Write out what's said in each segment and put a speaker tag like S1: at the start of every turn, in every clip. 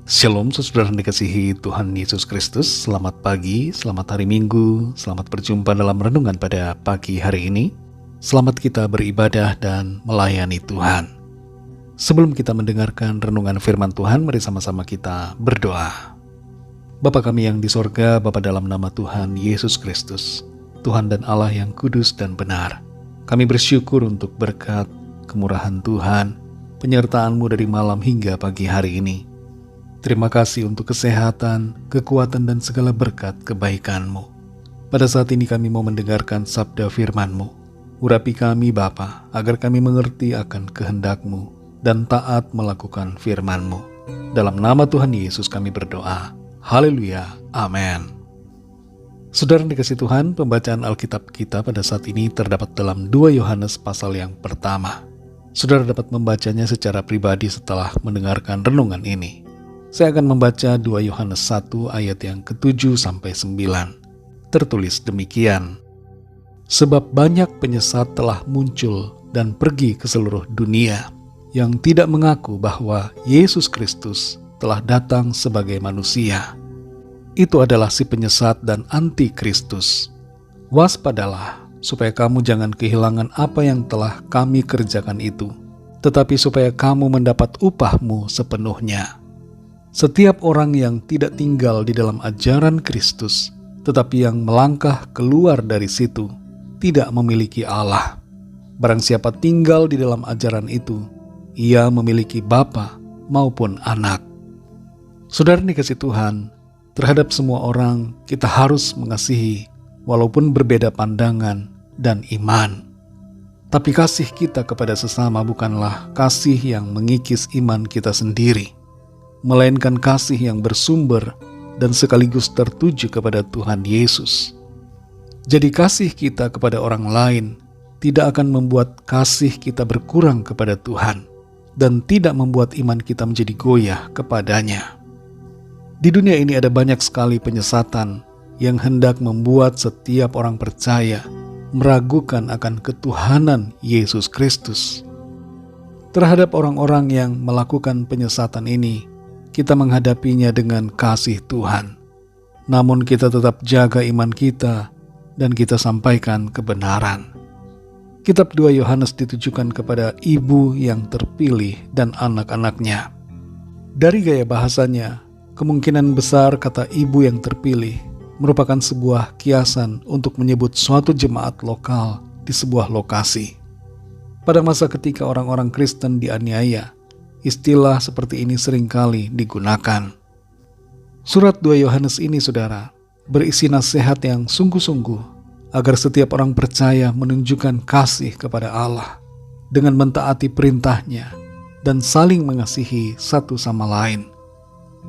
S1: Shalom saudara yang dikasihi Tuhan Yesus Kristus. Selamat pagi, selamat hari Minggu. Selamat berjumpa dalam renungan pada pagi hari ini. Selamat kita beribadah dan melayani Tuhan. Sebelum kita mendengarkan renungan firman Tuhan, mari sama-sama kita berdoa. Bapa kami yang di sorga, Bapa dalam nama Tuhan Yesus Kristus, Tuhan dan Allah yang kudus dan benar, kami bersyukur untuk berkat, kemurahan Tuhan, penyertaan-Mu dari malam hingga pagi hari ini. Terima kasih untuk kesehatan, kekuatan, dan segala berkat kebaikan-Mu. Pada saat ini kami mau mendengarkan sabda firman-Mu. Urapi kami Bapa, agar kami mengerti akan kehendak-Mu dan taat melakukan firman-Mu. Dalam nama Tuhan Yesus kami berdoa. Haleluya. Amin. Saudara yang dikasihi Tuhan, pembacaan Alkitab kita pada saat ini terdapat dalam 2 Yohanes pasal yang pertama. Saudara dapat membacanya secara pribadi setelah mendengarkan renungan ini. Saya akan membaca 2 Yohanes 1 ayat yang ke-7-9. Tertulis demikian. Sebab banyak penyesat telah muncul dan pergi ke seluruh dunia yang tidak mengaku bahwa Yesus Kristus telah datang sebagai manusia. Itu adalah si penyesat dan anti-Kristus. Waspadalah supaya kamu jangan kehilangan apa yang telah kami kerjakan itu, tetapi supaya kamu mendapat upahmu sepenuhnya. Setiap orang yang tidak tinggal di dalam ajaran Kristus, tetapi yang melangkah keluar dari situ, tidak memiliki Allah. Barang siapa tinggal di dalam ajaran itu, ia memiliki Bapa maupun Anak. Saudara dikasihi Tuhan, terhadap semua orang kita harus mengasihi, walaupun berbeda pandangan dan iman. Tapi kasih kita kepada sesama bukanlah kasih yang mengikis iman kita sendiri, melainkan kasih yang bersumber dan sekaligus tertuju kepada Tuhan Yesus. Jadi kasih kita kepada orang lain tidak akan membuat kasih kita berkurang kepada Tuhan dan tidak membuat iman kita menjadi goyah kepadanya. Di dunia ini ada banyak sekali penyesatan yang hendak membuat setiap orang percaya meragukan akan ketuhanan Yesus Kristus. Terhadap orang-orang yang melakukan penyesatan ini, kita menghadapinya dengan kasih Tuhan. Namun kita tetap jaga iman kita dan kita sampaikan kebenaran. Kitab 2 Yohanes ditujukan kepada ibu yang terpilih dan anak-anaknya. Dari gaya bahasanya, kemungkinan besar kata ibu yang terpilih merupakan sebuah kiasan untuk menyebut suatu jemaat lokal di sebuah lokasi. Pada masa ketika orang-orang Kristen dianiaya, istilah seperti ini seringkali digunakan. Surat 2 Yohanes ini, saudara, berisi nasihat yang sungguh-sungguh agar setiap orang percaya menunjukkan kasih kepada Allah dengan mentaati perintahnya dan saling mengasihi satu sama lain.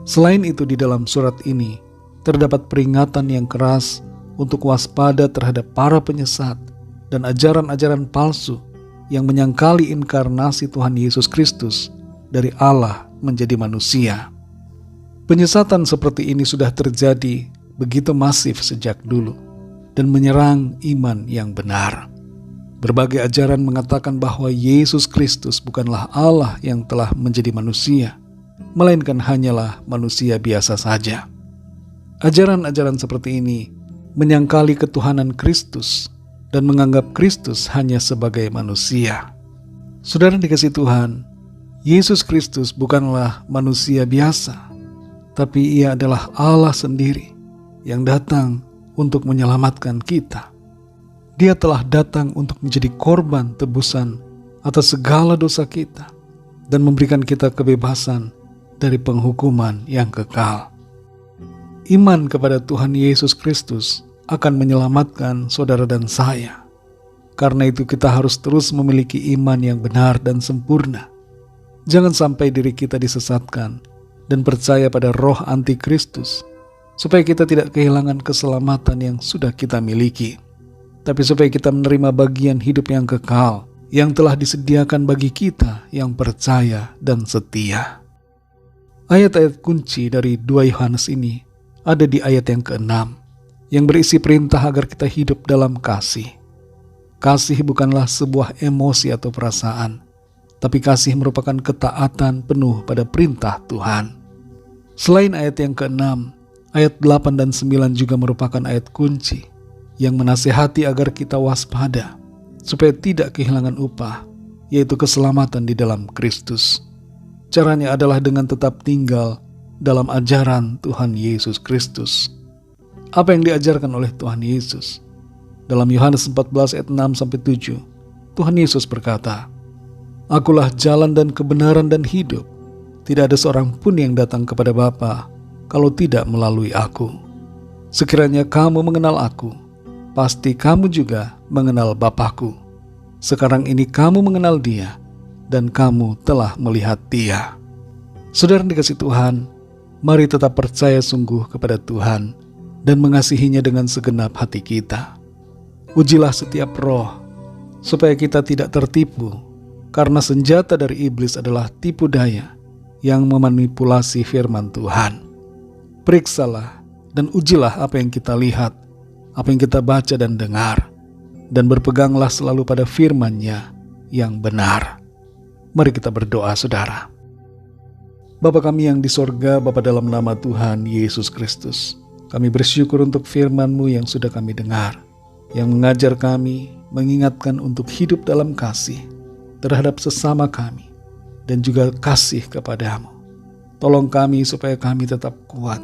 S1: Selain itu, di dalam surat ini terdapat peringatan yang keras untuk waspada terhadap para penyesat dan ajaran-ajaran palsu yang menyangkali inkarnasi Tuhan Yesus Kristus dari Allah menjadi manusia. Penyesatan seperti ini sudah terjadi begitu masif sejak dulu dan menyerang iman yang benar. Berbagai ajaran mengatakan bahwa Yesus Kristus bukanlah Allah yang telah menjadi manusia, melainkan hanyalah manusia biasa saja. Ajaran-ajaran seperti ini menyangkali ketuhanan Kristus dan menganggap Kristus hanya sebagai manusia. Saudara dikasihi Tuhan, Yesus Kristus bukanlah manusia biasa, tapi Ia adalah Allah sendiri yang datang untuk menyelamatkan kita. Dia telah datang untuk menjadi korban tebusan atas segala dosa kita dan memberikan kita kebebasan dari penghukuman yang kekal. Iman kepada Tuhan Yesus Kristus akan menyelamatkan saudara dan saya. Karena itu kita harus terus memiliki iman yang benar dan sempurna. Jangan sampai diri kita disesatkan dan percaya pada roh antikristus, supaya kita tidak kehilangan keselamatan yang sudah kita miliki, tapi supaya kita menerima bagian hidup yang kekal yang telah disediakan bagi kita yang percaya dan setia. Ayat-ayat kunci dari 2 Yohanes ini ada di ayat yang ke-6 yang berisi perintah agar kita hidup dalam kasih. Kasih bukanlah sebuah emosi atau perasaan, tapi kasih merupakan ketaatan penuh pada perintah Tuhan. Selain ayat yang ke-6, ayat 8 dan 9 juga merupakan ayat kunci yang menasihati agar kita waspada supaya tidak kehilangan upah, yaitu keselamatan di dalam Kristus. Caranya adalah dengan tetap tinggal dalam ajaran Tuhan Yesus Kristus. Apa yang diajarkan oleh Tuhan Yesus? Dalam Yohanes 14 ayat 6-7, Tuhan Yesus berkata, "Akulah jalan dan kebenaran dan hidup. Tidak ada seorang pun yang datang kepada Bapa kalau tidak melalui aku. Sekiranya kamu mengenal aku, pasti kamu juga mengenal Bapa-Ku. Sekarang ini kamu mengenal Dia, dan kamu telah melihat Dia." Saudara yang dikasihi Tuhan, mari tetap percaya sungguh kepada Tuhan dan mengasihinya dengan segenap hati kita. Ujilah setiap roh, supaya kita tidak tertipu, karena senjata dari iblis adalah tipu daya yang memanipulasi firman Tuhan. Periksalah dan ujilah apa yang kita lihat, apa yang kita baca dan dengar, dan berpeganglah selalu pada firman-Nya yang benar. Mari kita berdoa, saudara. Bapa kami yang di sorga, Bapa, dalam nama Tuhan Yesus Kristus, kami bersyukur untuk firman-Mu yang sudah kami dengar, yang mengajar kami, mengingatkan untuk hidup dalam kasih terhadap sesama kami, dan juga kasih kepadamu. Tolong kami supaya kami tetap kuat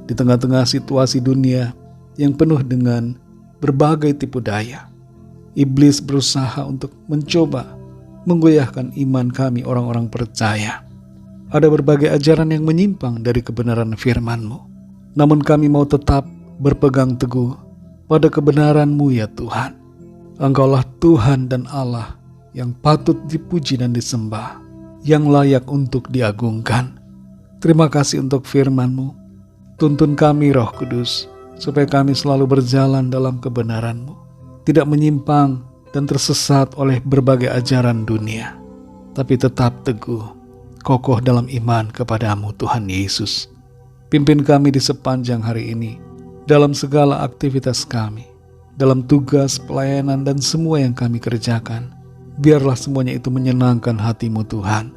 S1: di tengah-tengah situasi dunia yang penuh dengan berbagai tipu daya. Iblis berusaha untuk mencoba menggoyahkan iman kami orang-orang percaya. Ada berbagai ajaran yang menyimpang dari kebenaran firman-Mu. Namun kami mau tetap berpegang teguh pada kebenaran-Mu ya Tuhan. Engkaulah Tuhan dan Allah yang patut dipuji dan disembah, yang layak untuk diagungkan. Terima kasih untuk firman-Mu. Tuntun kami Roh Kudus, supaya kami selalu berjalan dalam kebenaran-Mu, tidak menyimpang dan tersesat oleh berbagai ajaran dunia, tapi tetap teguh, kokoh dalam iman kepadamu Tuhan Yesus. Pimpin kami di sepanjang hari ini, dalam segala aktivitas kami, dalam tugas, pelayanan, dan semua yang kami kerjakan. Biarlah semuanya itu menyenangkan hati-Mu Tuhan.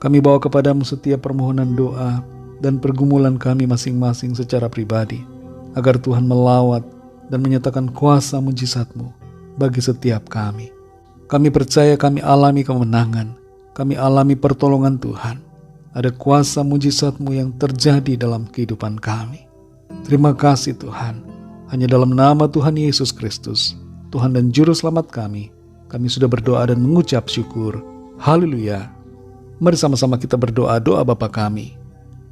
S1: Kami bawa kepadamu setiap permohonan doa dan pergumulan kami masing-masing secara pribadi, agar Tuhan melawat dan menyatakan kuasa mujizat-Mu bagi setiap kami. Kami percaya kami alami kemenangan, kami alami pertolongan Tuhan. Ada kuasa mujizat-Mu yang terjadi dalam kehidupan kami. Terima kasih Tuhan. Hanya dalam nama Tuhan Yesus Kristus, Tuhan dan Juru Selamat kami sudah berdoa dan mengucap syukur. Haleluya. Mari sama-sama kita berdoa doa Bapa kami.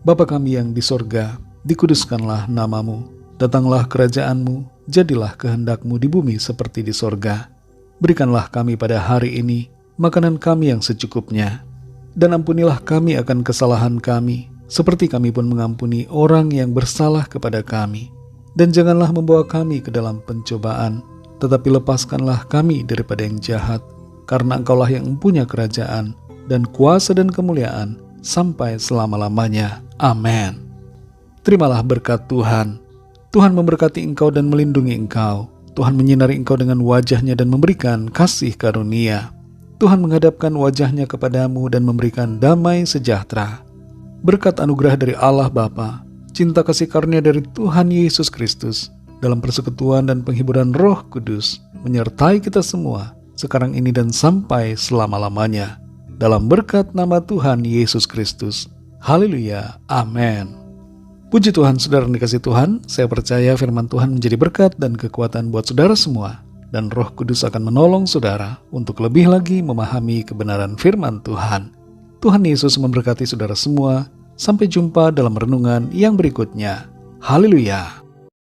S1: Bapa kami yang di sorga, dikuduskanlah nama-Mu. Datanglah kerajaan-Mu, jadilah kehendak-Mu di bumi seperti di sorga. Berikanlah kami pada hari ini makanan kami yang secukupnya. Dan ampunilah kami akan kesalahan kami, seperti kami pun mengampuni orang yang bersalah kepada kami. Dan janganlah membawa kami ke dalam pencobaan, tetapi lepaskanlah kami daripada yang jahat, karena Engkaulah yang mempunyai kerajaan, dan kuasa dan kemuliaan, sampai selama-lamanya. Amin. Terimalah berkat Tuhan. Tuhan memberkati engkau dan melindungi engkau. Tuhan menyinari engkau dengan wajah-Nya dan memberikan kasih karunia. Tuhan menghadapkan wajah-Nya kepadamu dan memberikan damai sejahtera. Berkat anugerah dari Allah Bapa, cinta kasih karunia dari Tuhan Yesus Kristus, dalam persekutuan dan penghiburan Roh Kudus, menyertai kita semua, sekarang ini dan sampai selama-lamanya. Dalam berkat nama Tuhan Yesus Kristus. Haleluya. Amin. Puji Tuhan, saudara yang dikasihi Tuhan, saya percaya firman Tuhan menjadi berkat dan kekuatan buat saudara semua. Dan Roh Kudus akan menolong saudara untuk lebih lagi memahami kebenaran firman Tuhan. Tuhan Yesus memberkati saudara semua. Sampai jumpa dalam renungan yang berikutnya. Haleluya.